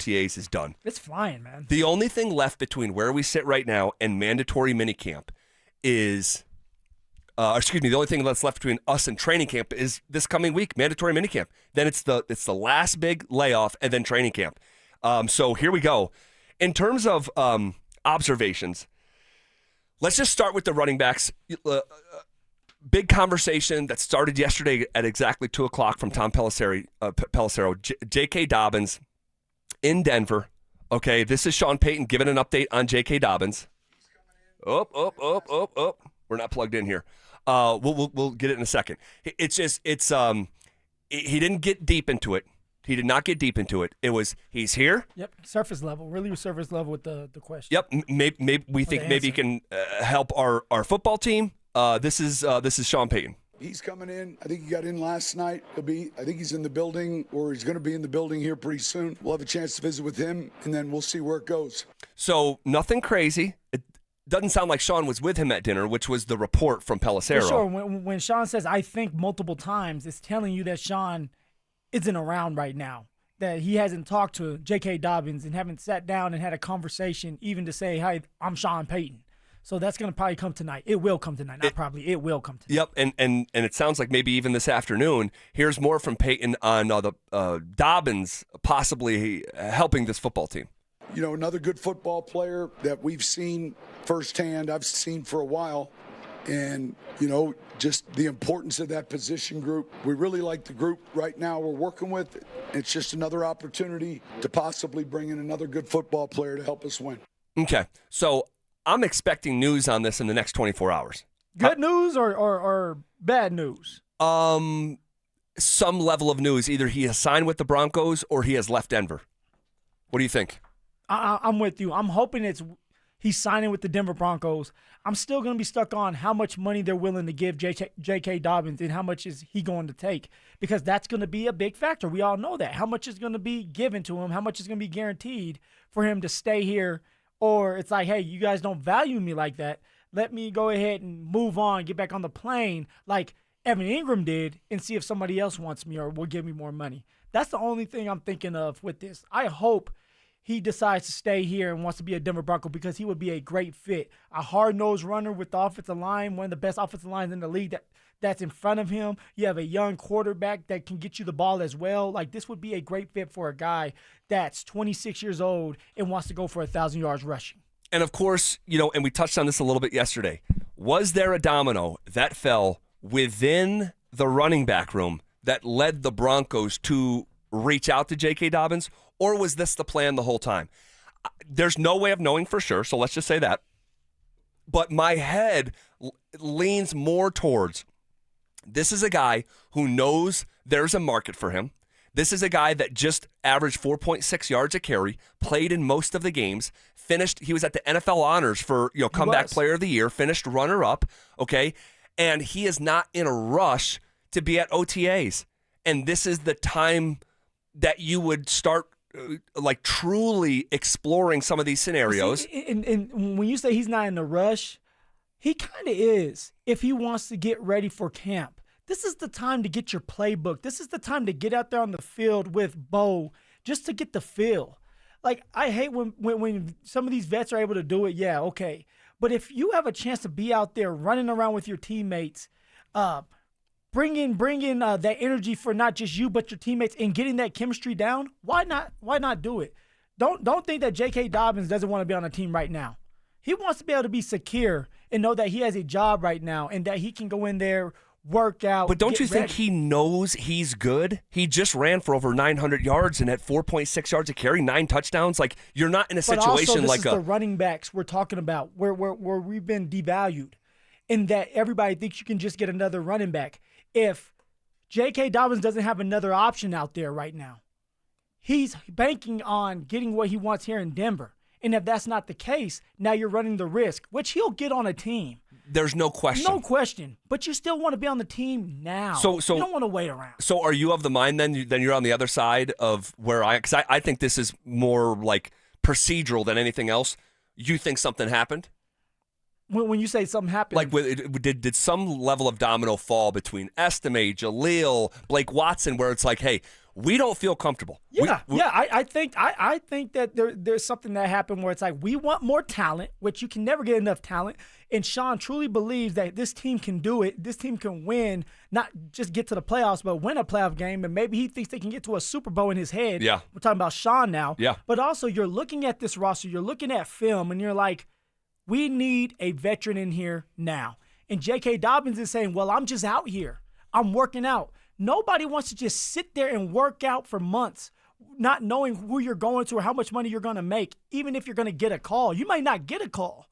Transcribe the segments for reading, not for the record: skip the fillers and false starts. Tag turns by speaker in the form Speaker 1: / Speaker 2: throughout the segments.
Speaker 1: OTAs is done.
Speaker 2: It's flying, man.
Speaker 1: The only thing left between where we sit right now and mandatory minicamp is, the only thing that's left between us and training camp is this coming week, mandatory minicamp. Then it's the last big layoff and then training camp. So here we go. In terms of observations, let's just start with the running backs. Big conversation that started yesterday at exactly 2 o'clock from Tom Pelissero. JK Dobbins in Denver. Okay, this is Sean Payton giving an update on JK Dobbins. We're not plugged in here. We'll get it in a second. He didn't get deep into it. He did not get deep into it. It was he's here.
Speaker 2: Yep, surface level, really surface level with the question.
Speaker 1: Yep, maybe we think maybe he can help our football team. This is Sean Payton.
Speaker 3: He's coming in. I think he got in last night. I think he's in the building, or he's going to be in the building here pretty soon. We'll have a chance to visit with him, and then we'll see where it goes.
Speaker 1: So nothing crazy. It doesn't sound like Sean was with him at dinner, which was the report from Pelissero.
Speaker 2: For sure. When Sean says, I think multiple times, it's telling you that Sean isn't around right now, that he hasn't talked to JK Dobbins and haven't sat down and had a conversation even to say, hey, I'm Sean Payton. So that's going to probably come tonight. It will come tonight. Not probably. It will come tonight.
Speaker 1: Yep, and it sounds like maybe even this afternoon. Here's more from Payton on the Dobbins possibly helping this football team.
Speaker 3: You know, another good football player that we've seen firsthand, I've seen for a while. And, you know, just the importance of that position group. We really like the group right now we're working with. It's just another opportunity to possibly bring in another good football player to help us win.
Speaker 1: Okay, so I'm expecting news on this in the next 24 hours.
Speaker 2: Good news or bad news?
Speaker 1: Some level of news. Either he has signed with the Broncos or he has left Denver. What do you think?
Speaker 2: I'm with you. I'm hoping he's signing with the Denver Broncos. I'm still going to be stuck on how much money they're willing to give JK Dobbins and how much is he going to take, because that's going to be a big factor. We all know that. How much is going to be given to him? How much is going to be guaranteed for him to stay here? Or it's like, hey, you guys don't value me like that. Let me go ahead and move on, get back on the plane like Evan Ingram did, and see if somebody else wants me or will give me more money. That's the only thing I'm thinking of with this. I hope he decides to stay here and wants to be a Denver Bronco, because he would be a great fit. A hard-nosed runner with the offensive line, one of the best offensive lines in the league that's in front of him. You have a young quarterback that can get you the ball as well. Like, this would be a great fit for a guy that's 26 years old and wants to go for 1,000 yards rushing.
Speaker 1: And, of course, you know, and we touched on this a little bit yesterday. Was there a domino that fell within the running back room that led the Broncos to reach out to J.K. Dobbins, or was this the plan the whole time? There's no way of knowing for sure, so let's just say that. But my head leans more towards this is a guy who knows there's a market for him. This is a guy that just averaged 4.6 yards a carry, played in most of the games, he was at the NFL honors for, you know, comeback player of the year, finished runner-up, okay? And he is not in a rush to be at OTAs. And this is the time that you would start like truly exploring some of these scenarios.
Speaker 2: See, and when you say he's not in a rush, he kind of is if he wants to get ready for camp. This is the time to get your playbook. This is the time to get out there on the field with Bo just to get the feel. Like, I hate when some of these vets are able to do it, yeah, okay. But if you have a chance to be out there running around with your teammates, bring in that energy for not just you but your teammates and getting that chemistry down, why not do it? Don't think that J.K. Dobbins doesn't want to be on a team right now. He wants to be able to be secure and know that he has a job right now and that he can go in there, work out.
Speaker 1: But don't you think
Speaker 2: ready.
Speaker 1: he knows he's good? He just ran for over 900 yards and had 4.6 yards a carry, 9 touchdowns. Like, you're not in a situation
Speaker 2: but also, this
Speaker 1: like
Speaker 2: is the running backs we're talking about where we've been devalued, in that everybody thinks you can just get another running back. If J.K. Dobbins doesn't have another option out there right now, he's banking on getting what he wants here in Denver. And if that's not the case, now you're running the risk, which he'll get on a team.
Speaker 1: There's no question.
Speaker 2: No question. But you still want to be on the team now. So you don't want to wait around.
Speaker 1: So are you of the mind then you're on the other side of where because I think this is more like procedural than anything else. You think something happened?
Speaker 2: When you say something happened.
Speaker 1: Like, did some level of domino fall between Estime, Jaleel, Blake Watson, where it's like, hey, we don't feel comfortable.
Speaker 2: I think that there's something that happened where it's like we want more talent, which you can never get enough talent. And Sean truly believes that this team can do it. This team can win, not just get to the playoffs, but win a playoff game. And maybe he thinks they can get to a Super Bowl in his head.
Speaker 1: Yeah.
Speaker 2: We're talking about Sean now.
Speaker 1: Yeah.
Speaker 2: But also you're looking at this roster, you're looking at film, and you're like, we need a veteran in here now. And JK Dobbins is saying, well, I'm just out here. I'm working out. Nobody wants to just sit there and work out for months, not knowing who you're going to or how much money you're going to make, even if you're going to get a call. You might not get a call.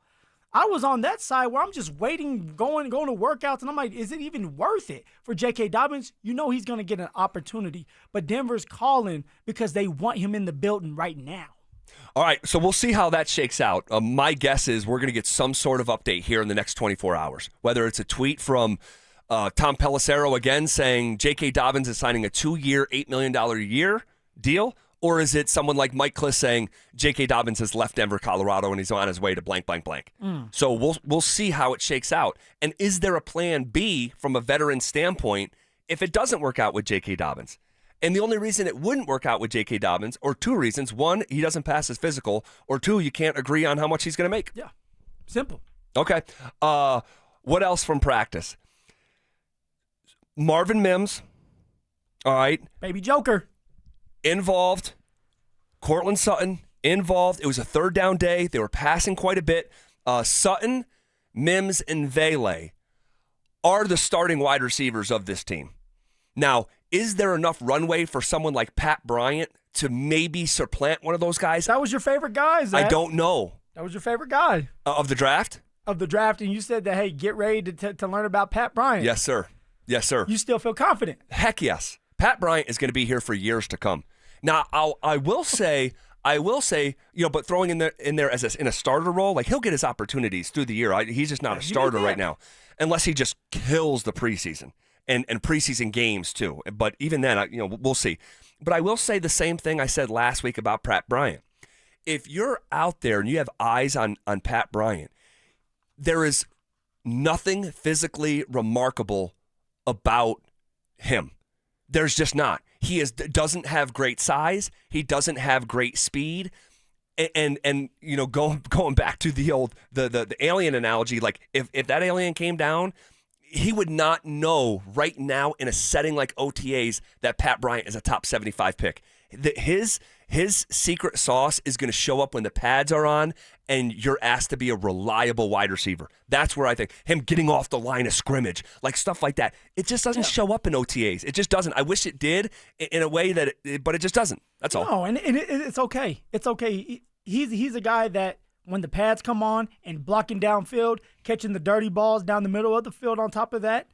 Speaker 2: I was on that side where I'm just waiting, going to workouts, and I'm like, is it even worth it for JK Dobbins? You know he's going to get an opportunity, but Denver's calling because they want him in the building right now.
Speaker 1: All right, so we'll see how that shakes out. My guess is we're going to get some sort of update here in the next 24 hours, whether it's a tweet from Tom Pelissero again saying JK Dobbins is signing a 2-year, $8 million a year deal, or is it someone like Mike Kliss saying JK Dobbins has left Denver, Colorado, and he's on his way to blank, blank, blank. So we'll see how it shakes out. And is there a plan B from a veteran standpoint if it doesn't work out with JK Dobbins? And the only reason it wouldn't work out with JK Dobbins, or two reasons: one, he doesn't pass his physical, or two, you can't agree on how much he's going to make.
Speaker 2: Yeah, simple.
Speaker 1: Okay. What else from practice? Marvin Mims, all right.
Speaker 2: Baby Joker.
Speaker 1: Involved. Cortland Sutton, involved. It was a third down day. They were passing quite a bit. Sutton, Mims, and Vele are the starting wide receivers of this team. Now, is there enough runway for someone like Pat Bryant to maybe supplant one of those guys?
Speaker 2: That was your favorite guy, Zach.
Speaker 1: I don't know.
Speaker 2: That was your favorite guy.
Speaker 1: Of the draft?
Speaker 2: Of the draft, and you said that, hey, get ready to learn about Pat Bryant.
Speaker 1: Yes, sir. Yes, sir.
Speaker 2: You still feel confident?
Speaker 1: Heck yes. Pat Bryant is going to be here for years to come. Now, I will say, but throwing in there in a starter role, like he'll get his opportunities through the year. He's just not a starter right now, unless he just kills the preseason and preseason games too. But even then, we'll see. But I will say the same thing I said last week about Pat Bryant. If you're out there and you have eyes on Pat Bryant, there is nothing physically remarkable about him. There's just not. He doesn't have great size. He doesn't have great speed. And going back to the alien analogy, like if that alien came down, he would not know right now in a setting like OTAs that Pat Bryant is a top 75 pick. His secret sauce is going to show up when the pads are on and you're asked to be a reliable wide receiver. That's where I think him getting off the line of scrimmage, like stuff like that, it just doesn't show up in OTAs. It just doesn't. I wish it did in a way but it just doesn't. That's all.
Speaker 2: No, and it's okay. It's okay. He's a guy that when the pads come on and blocking downfield, catching the dirty balls down the middle of the field on top of that,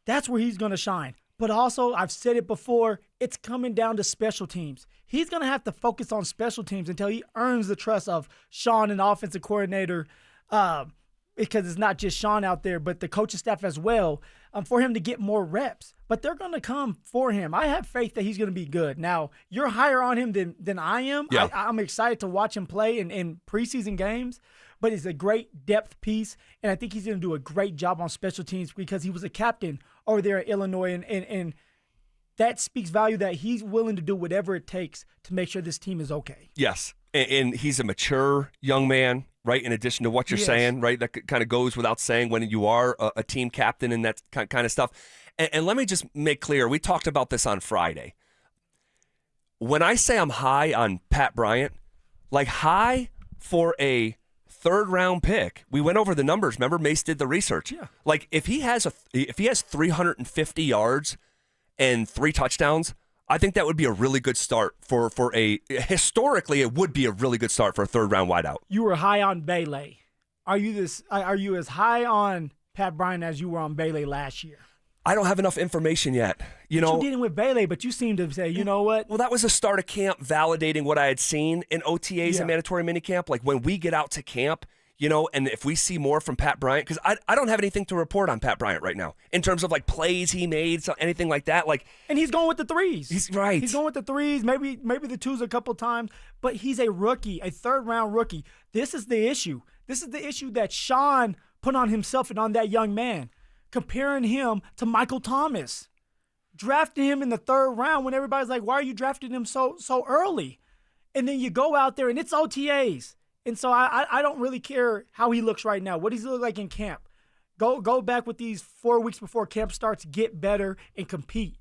Speaker 2: that's where he's going to shine. But also, I've said it before, it's coming down to special teams. He's going to have to focus on special teams until he earns the trust of Sean and the offensive coordinator, because it's not just Sean out there, but the coaching staff as well, for him to get more reps. But they're going to come for him. I have faith that he's going to be good. Now, you're higher on him than I am.
Speaker 1: Yeah.
Speaker 2: I'm excited to watch him play in preseason games, but he's a great depth piece, and I think he's going to do a great job on special teams because he was a captain over there at Illinois, and that speaks value that he's willing to do whatever it takes to make sure this team is okay.
Speaker 1: Yes, and he's a mature young man, right, in addition to what you're saying, right? That kind of goes without saying when you are a team captain and that kind of stuff. And let me just make clear, we talked about this on Friday. When I say I'm high on Pat Bryant, like high for a third-round pick, we went over the numbers. Remember, Mace did the research.
Speaker 2: Yeah.
Speaker 1: Like if he has 350 yards and 3 touchdowns, I think that would be a really good start for historically it would be a really good start for a third-round wideout.
Speaker 2: You were high on Bailey. Are you as high on Pat Bryant as you were on Bailey last year?
Speaker 1: I don't have enough information yet. You
Speaker 2: You're dealing with Bailey, but you seem to say, you know what?
Speaker 1: Well, that was the start of camp validating what I had seen in OTAs and mandatory minicamp. Like when we get out to camp, and if we see more from Pat Bryant, because I don't have anything to report on Pat Bryant right now in terms of like plays he made, anything like that.
Speaker 2: And he's going with the threes.
Speaker 1: He's right.
Speaker 2: He's going with the threes, maybe the twos a couple times, but he's a rookie, a third-round rookie. This is the issue. This is the issue that Sean put on himself and on that young man, comparing him to Michael Thomas. drafting him in the 3rd round when everybody's like, why are you drafting him so early? And then you go out there and it's OTAs. And so I don't really care how he looks right now. What does he look like in camp? Go back with these 4 weeks before camp starts, get better, and compete.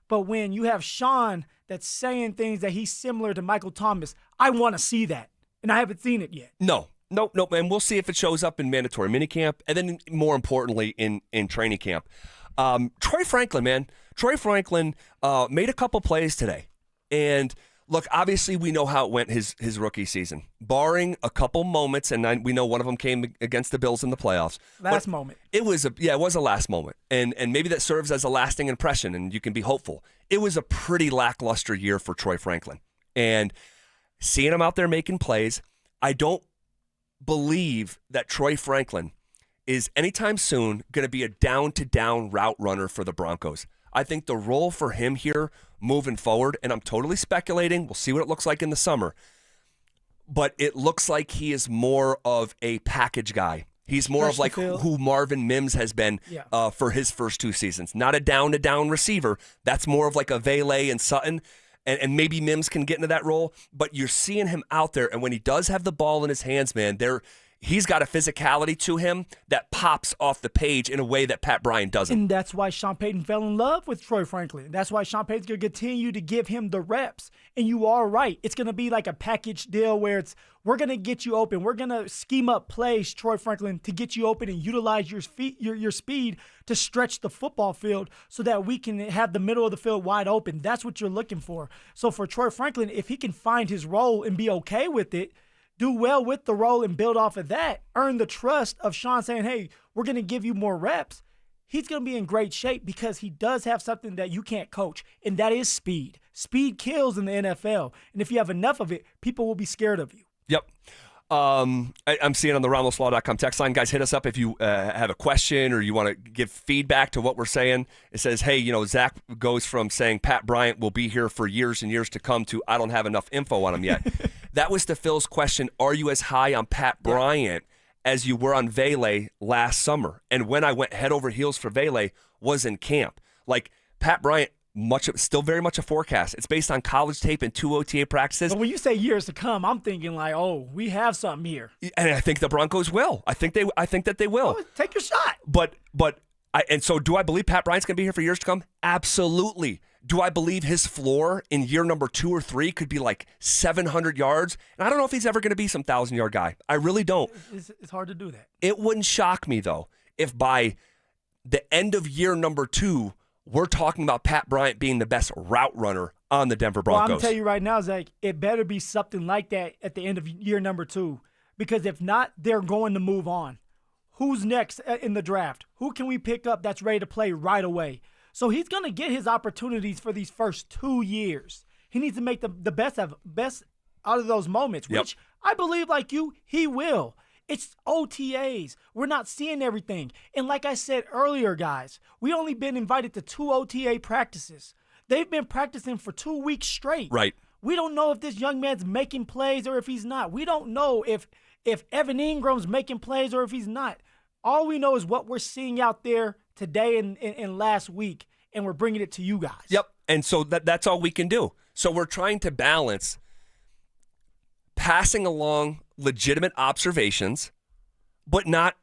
Speaker 2: But when you have Sean that's saying things that he's similar to Michael Thomas, I want to see that. And I haven't seen it yet.
Speaker 1: No, and we'll see if it shows up in mandatory minicamp, and then more importantly in training camp. Troy Franklin, man. Troy Franklin made a couple plays today. And look, obviously we know how it went his rookie season. Barring a couple moments, and we know one of them came against the Bills in the playoffs.
Speaker 2: Last moment.
Speaker 1: It was a last moment. And maybe that serves as a lasting impression, and you can be hopeful. It was a pretty lackluster year for Troy Franklin. And seeing him out there making plays, I don't believe that Troy Franklin is anytime soon going to be a down-to-down route runner for the Broncos. I think the role for him here moving forward, and I'm totally speculating, we'll see what it looks like in the summer, but it looks like he is more of a package guy. He's more of like who Marvin Mims has been for his first 2 seasons. Not a down-to-down receiver. That's more of like a Vele and Sutton, and maybe Mims can get into that role, but you're seeing him out there, and when he does have the ball in his hands, man, he's got a physicality to him that pops off the page in a way that Pat Bryant doesn't.
Speaker 2: And that's why Sean Payton fell in love with Troy Franklin. That's why Sean Payton's going to continue to give him the reps. And you are right. It's going to be like a package deal where we're going to get you open. We're going to scheme up plays, Troy Franklin, to get you open and utilize your speed to stretch the football field so that we can have the middle of the field wide open. That's what you're looking for. So for Troy Franklin, if he can find his role and be okay with it, do well with the role and build off of that, earn the trust of Sean saying, hey, we're going to give you more reps, he's going to be in great shape because he does have something that you can't coach, and that is speed. Speed kills in the NFL, and if you have enough of it, people will be scared of you.
Speaker 1: Yep. I'm seeing on the RamosLaw.com text line, guys, hit us up if you have a question or you want to give feedback to what we're saying. It says, hey, Zach goes from saying Pat Bryant will be here for years and years to come to I don't have enough info on him yet. That was to Phil's question, are you as high on Pat Bryant as you were on Vele last summer? And when I went head over heels for Vele was in camp. Like, Pat Bryant, still very much a forecast. It's based on college tape and 2 OTA practices.
Speaker 2: But when you say years to come, I'm thinking like, oh, we have something here.
Speaker 1: And I think the Broncos will. I think that they will.
Speaker 2: Oh, take your shot.
Speaker 1: And so do I believe Pat Bryant's going to be here for years to come? Absolutely. Do I believe his floor in year number 2 or 3 could be like 700 yards? And I don't know if he's ever going to be some 1,000-yard guy. I really don't.
Speaker 2: It's hard to do that.
Speaker 1: It wouldn't shock me, though, if by the end of year number 2, we're talking about Pat Bryant being the best route runner on the Denver Broncos.
Speaker 2: Well, I'm going to tell you right now, Zach, it better be something like that at the end of year number 2. Because if not, they're going to move on. Who's next in the draft? Who can we pick up that's ready to play right away? So he's going to get his opportunities for these first 2 years. He needs to make the best out of those moments, which I believe, like you, he will. It's OTAs. We're not seeing everything. And like I said earlier, guys, we only been invited to 2 OTA practices. They've been practicing for 2 weeks straight.
Speaker 1: Right.
Speaker 2: We don't know if this young man's making plays or if he's not. We don't know if Evan Ingram's making plays or if he's not. All we know is what we're seeing out there today and last week, and we're bringing it to you guys.
Speaker 1: Yep, and so that's all we can do. So we're trying to balance passing along legitimate observations, but not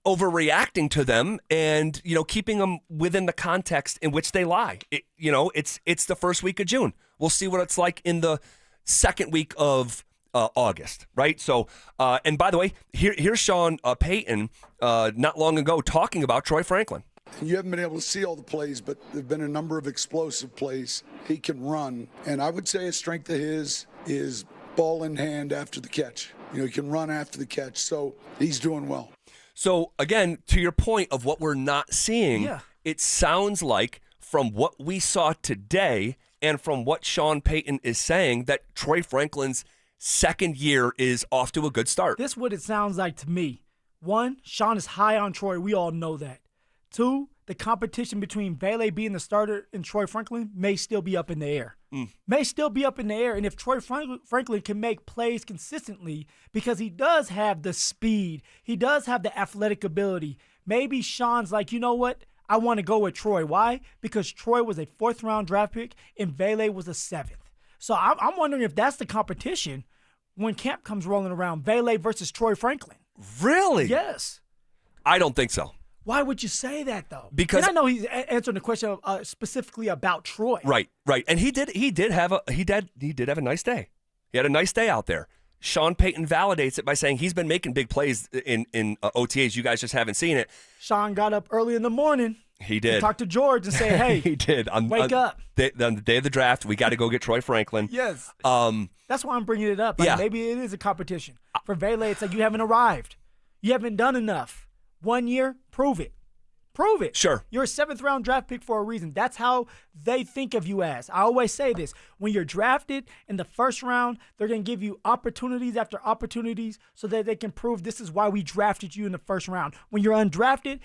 Speaker 1: overreacting to them and, keeping them within the context in which they lie. It's the first week of June. We'll see what it's like in the second week of August, right? So, and by the way, here's Sean Payton not long ago talking about Troy Franklin.
Speaker 3: You haven't been able to see all the plays, but there have been a number of explosive plays he can run. And I would say a strength of his is ball in hand after the catch. He can run after the catch, so he's doing well.
Speaker 1: So, again, to your point of what we're not seeing, It sounds like from what we saw today and from what Sean Payton is saying that Troy Franklin's second year is off to a good start.
Speaker 2: This is what it sounds like to me. 1, Sean is high on Troy. We all know that. 2, the competition between Vele being the starter and Troy Franklin may still be up in the air. May still be up in the air. And if Troy Franklin can make plays consistently because he does have the speed, he does have the athletic ability, maybe Sean's like, you know what? I want to go with Troy. Why? Because Troy was a 4th-round draft pick and Vele was a 7th. So I'm wondering if that's the competition when camp comes rolling around, Vele versus Troy Franklin.
Speaker 1: Really?
Speaker 2: Yes.
Speaker 1: I don't think so.
Speaker 2: Why would you say that, though?
Speaker 1: Because
Speaker 2: and I know he's answering the question specifically about Troy.
Speaker 1: Right. And he did have a nice day. He had a nice day out there. Sean Payton validates it by saying he's been making big plays in OTAs. You guys just haven't seen it.
Speaker 2: Sean got up early in the morning.
Speaker 1: He did.
Speaker 2: Talk to George and say, hey,
Speaker 1: he did.
Speaker 2: Wake up.
Speaker 1: On the day of the draft, we got to go get Troy Franklin.
Speaker 2: Yes. That's why I'm bringing it up. Like,
Speaker 1: yeah.
Speaker 2: Maybe it is a competition. For Vele, it's like you haven't arrived. You haven't done enough. 1 year, prove it. Prove it.
Speaker 1: Sure.
Speaker 2: You're a 7th-round draft pick for a reason. That's how they think of you as. I always say this. When you're drafted in the 1st round, they're going to give you opportunities after opportunities so that they can prove this is why we drafted you in the 1st round. When you're undrafted,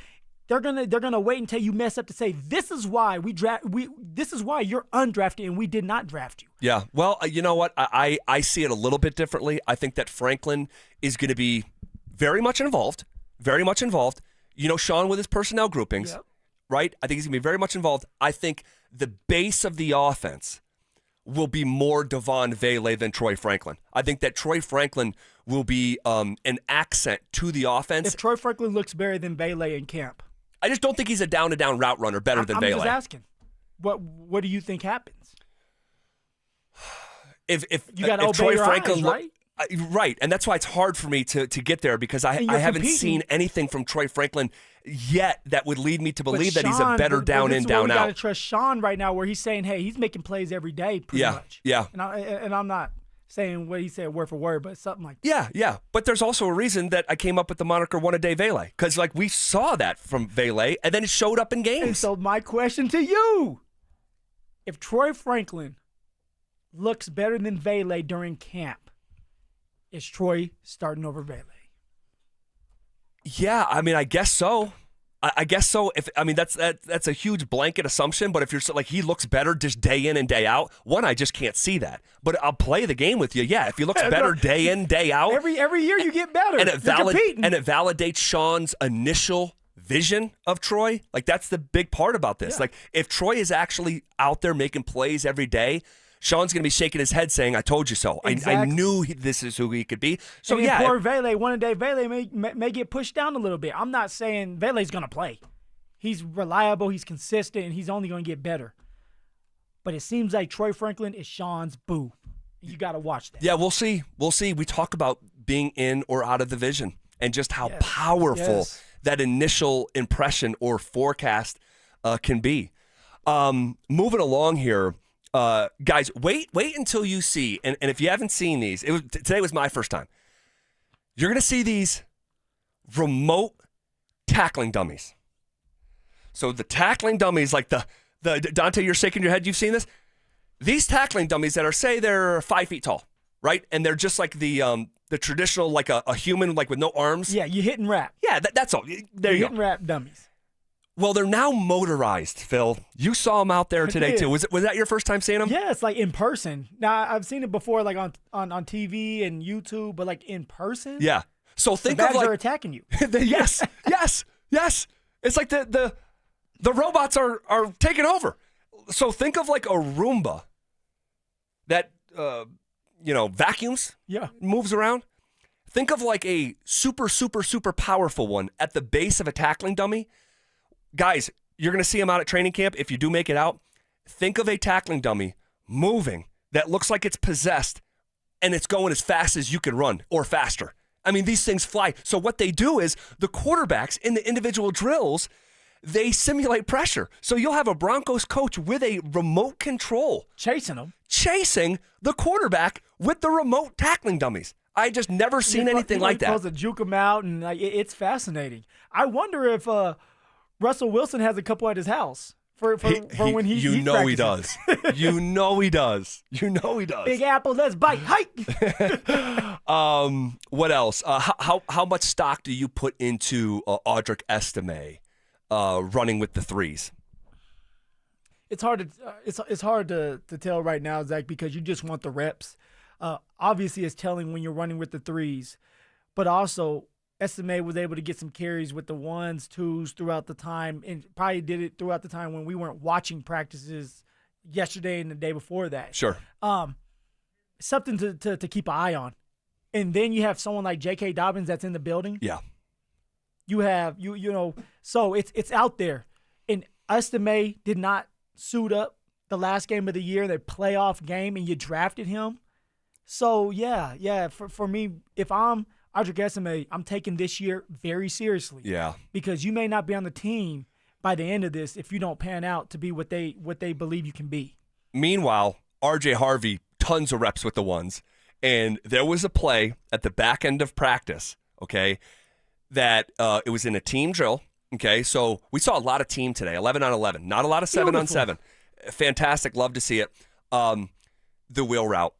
Speaker 2: they're gonna wait until you mess up to say this is why this is why you're undrafted and we did not draft you.
Speaker 1: Yeah. Well, you know what? I see it a little bit differently. I think that Franklin is going to be very much involved. Very much involved. You know, Sean with his personnel groupings,
Speaker 2: Yep.
Speaker 1: right? I think he's going to be very much involved. I think the base of the offense will be more Devon Vele than Troy Franklin. I think that Troy Franklin will be an accent to the offense.
Speaker 2: If Troy Franklin looks better than Vele in camp.
Speaker 1: I just don't think he's a down-to-down route runner better than Vele.
Speaker 2: I'm just asking. What do you think happens?
Speaker 1: If
Speaker 2: you got to obey
Speaker 1: Troy
Speaker 2: your
Speaker 1: Franklin
Speaker 2: eyes, right?
Speaker 1: Right, and that's why it's hard for me to get there because I haven't seen anything from Troy Franklin yet that would lead me to believe that he's a better down in, down out.
Speaker 2: We got to trust Sean right now where he's saying, hey, he's making plays every day pretty much.
Speaker 1: Yeah.
Speaker 2: And I'm not saying what he said word for word, but something like that.
Speaker 1: Yeah. But there's also a reason that I came up with the moniker one-a-day Vele because, like, we saw that from Vele, and then it showed up in games.
Speaker 2: And so my question to you, if Troy Franklin looks better than Vele during camp, is Troy starting over Vele?
Speaker 1: Yeah, I mean, I guess so. I guess so. That's a huge blanket assumption. But if you're like he looks better just day in and day out, I just can't see that. But I'll play the game with you. Yeah, if he looks better day in day out,
Speaker 2: every year you get better.
Speaker 1: And it validates Sean's initial vision of Troy. Like that's the big part about this.
Speaker 2: Yeah.
Speaker 1: Like if Troy is actually out there making plays every day, Sean's going to be shaking his head saying, I told you so.
Speaker 2: Exactly.
Speaker 1: I knew this is who he could be. So,
Speaker 2: and poor Vele, one-a-day Vele may get pushed down a little bit. I'm not saying Vele's going to play. He's reliable, he's consistent, and he's only going to get better. But it seems like Troy Franklin is Sean's boo. You got to watch that.
Speaker 1: Yeah, we'll see. We talk about being in or out of the vision and just how powerful that initial impression or forecast can be. Moving along here. Guys, wait until you see, and if you haven't seen these, today was my first time. You're going to see these remote tackling dummies. So the tackling dummies, like the Dante, you're shaking your head. You've seen this? These tackling dummies that are, say, they're 5 feet tall, right? And they're just like the traditional, like a human, like with no arms.
Speaker 2: Yeah, you hit and wrap.
Speaker 1: Yeah, that's all. There you go.
Speaker 2: Hit and wrap dummies.
Speaker 1: Well, they're now motorized, Phil. You saw them out there today, too. Was that your first time seeing them?
Speaker 2: Yeah, it's like in person. Now, I've seen it before, like on TV and YouTube, but like in person?
Speaker 1: Yeah. So think
Speaker 2: the
Speaker 1: of like...
Speaker 2: are attacking you.
Speaker 1: Yes. It's like the robots are taking over. So think of like a Roomba that, vacuums, moves around. Think of like a super, super, super powerful one at the base of a tackling dummy. Guys, you're going to see them out at training camp. If you do make it out, think of a tackling dummy moving that looks like it's possessed and it's going as fast as you can run or faster. I mean, these things fly. So what they do is the quarterbacks in the individual drills, they simulate pressure. So you'll have a Broncos coach with a remote control.
Speaker 2: Chasing
Speaker 1: the quarterback with the remote tackling dummies. I just never seen anything like that.
Speaker 2: Supposed to juke them out, and it's fascinating. I wonder if Russell Wilson has a couple at his house for when he
Speaker 1: he does. You know he does.
Speaker 2: Big Apple, let's bite. Hike.
Speaker 1: What else? How much stock do you put into Audric Estime running with the threes?
Speaker 2: It's hard to tell right now, Zach, because you just want the reps. Obviously, it's telling when you're running with the threes, but also Estimé was able to get some carries with the ones, twos throughout the time, and probably did it throughout the time when we weren't watching practices yesterday and the day before that.
Speaker 1: Sure.
Speaker 2: Something to keep an eye on. And then you have someone like JK Dobbins that's in the building.
Speaker 1: Yeah.
Speaker 2: You have so it's out there. And Estimé did not suit up the last game of the year, the playoff game, and you drafted him. So yeah. For me, if I'm Audric Estimé, I'm taking this year very seriously.
Speaker 1: Yeah.
Speaker 2: Because you may not be on the team by the end of this if you don't pan out to be what they believe you can be.
Speaker 1: Meanwhile, RJ Harvey, tons of reps with the ones. And there was a play at the back end of practice, okay, that it was in a team drill, okay? So we saw a lot of team today, 11 on 11, not a lot of 7 on 7. Fantastic, love to see it. The wheel route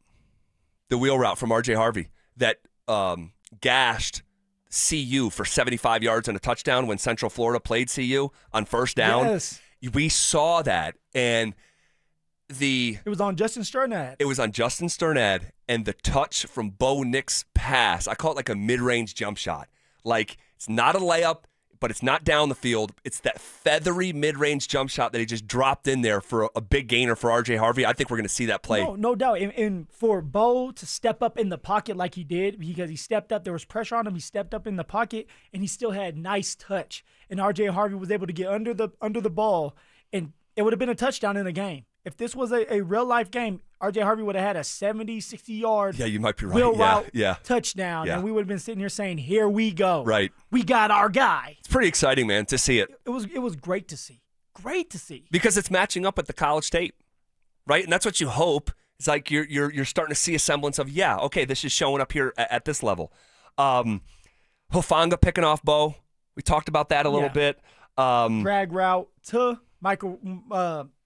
Speaker 1: from RJ Harvey that gashed CU for 75 yards and a touchdown when Central Florida played CU on first down.
Speaker 2: Yes.
Speaker 1: We saw that, and it
Speaker 2: was on Justin Sternad.
Speaker 1: It was on Justin Sternad, and the touch from Bo Nix's pass, I call it like a mid-range jump shot. Like, it's not a layup, but it's not down the field. It's that feathery mid-range jump shot that he just dropped in there for a big gainer for RJ Harvey. I think we're going to see that play.
Speaker 2: No doubt. And for Bo to step up in the pocket like he did, because he stepped up, there was pressure on him. He stepped up in the pocket, and he still had nice touch. And RJ Harvey was able to get under the ball, and it would have been a touchdown in the game. If this was a real-life game, R.J. Harvey would have had a 70, 60-yard
Speaker 1: you might be right.
Speaker 2: wheel route
Speaker 1: yeah.
Speaker 2: touchdown,
Speaker 1: Yeah.
Speaker 2: and we would have been sitting here saying, here we go.
Speaker 1: Right.
Speaker 2: We got our guy.
Speaker 1: It's pretty exciting, man, to see it.
Speaker 2: It was great to see. Great to see.
Speaker 1: Because it's matching up with the college tape, right? And that's what you hope. It's like you're starting to see a semblance of, okay, this is showing up here at this level. Hufanga picking off Bo. We talked about that a little bit.
Speaker 2: Drag route to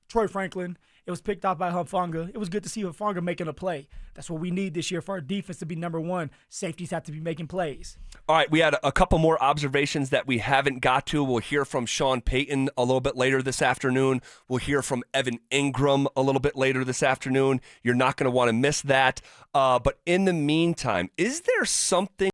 Speaker 2: Troy Franklin. It was picked off by Hufanga. It was good to see Hufanga making a play. That's what we need this year for our defense to be number one. Safeties have to be making plays.
Speaker 1: All right, we had a couple more observations that we haven't got to. We'll hear from Sean Payton a little bit later this afternoon. We'll hear from Evan Ingram a little bit later this afternoon. You're not going to want to miss that. But in the meantime, is there something